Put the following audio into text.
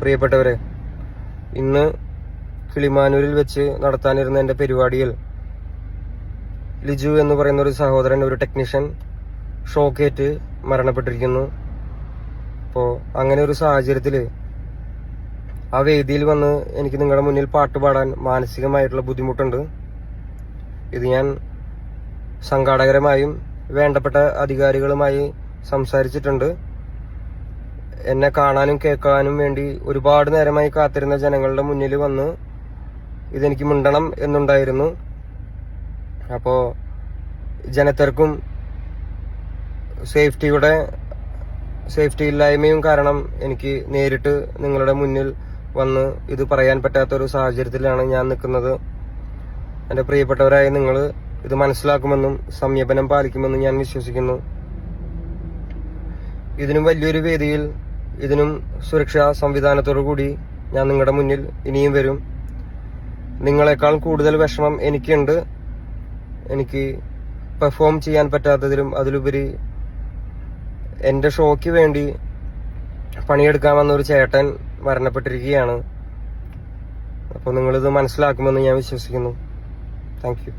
പ്രിയപ്പെട്ടവരെ, ഇന്ന് കിളിമാനൂരിൽ വെച്ച് നടത്താനിരുന്ന എൻ്റെ പരിപാടിയിൽ ലിജു എന്ന് പറയുന്ന ഒരു സഹോദരൻ, ഒരു ടെക്നീഷ്യൻ, ഷോക്കേറ്റ് മരണപ്പെട്ടിരിക്കുന്നു. അപ്പോൾ അങ്ങനെ ഒരു സാഹചര്യത്തിൽ ആ വേദിയിൽ വന്ന് എനിക്ക് നിങ്ങളുടെ മുന്നിൽ പാട്ട് പാടാൻ മാനസികമായിട്ടുള്ള ബുദ്ധിമുട്ടുണ്ട്. ഇത് ഞാൻ സംഘാടകരുമായും വേണ്ടപ്പെട്ട അധികാരികളുമായി സംസാരിച്ചിട്ടുണ്ട്. എന്നെ കാണാനും കേൾക്കാനും വേണ്ടി ഒരുപാട് നേരമായി കാത്തിരുന്ന ജനങ്ങളുടെ മുന്നിൽ വന്ന് ഇതെനിക്ക് മിണ്ടണം എന്നുണ്ടായിരുന്നു. അപ്പോൾ ജനത്തിരക്കും സേഫ്റ്റി ഇല്ലായ്മയും കാരണം എനിക്ക് നേരിട്ട് നിങ്ങളുടെ മുന്നിൽ വന്ന് ഇത് പറയാൻ പറ്റാത്തൊരു സാഹചര്യത്തിലാണ് ഞാൻ നിൽക്കുന്നത്. എൻ്റെ പ്രിയപ്പെട്ടവരായ നിങ്ങൾ ഇത് മനസ്സിലാക്കുമെന്നും സംയമനം പാലിക്കുമെന്നും ഞാൻ വിശ്വസിക്കുന്നു. ഇതിനും വലിയൊരു വേദിയിൽ, ഇതിനും സുരക്ഷാ സംവിധാനത്തോടു കൂടി ഞാൻ നിങ്ങളുടെ മുന്നിൽ ഇനിയും വരും. നിങ്ങളെക്കാൾ കൂടുതൽ വിഷമം എനിക്കുണ്ട്. എനിക്ക് പെർഫോം ചെയ്യാൻ പറ്റാത്തതിലും അതിലുപരി എൻ്റെ ഷോയ്ക്ക് വേണ്ടി പണിയെടുക്കാൻ ഒരു ചേട്ടൻ മരണപ്പെട്ടിരിക്കുകയാണ്. അപ്പോൾ നിങ്ങളിത് മനസ്സിലാക്കുമെന്ന് ഞാൻ വിശ്വസിക്കുന്നു. Thank you.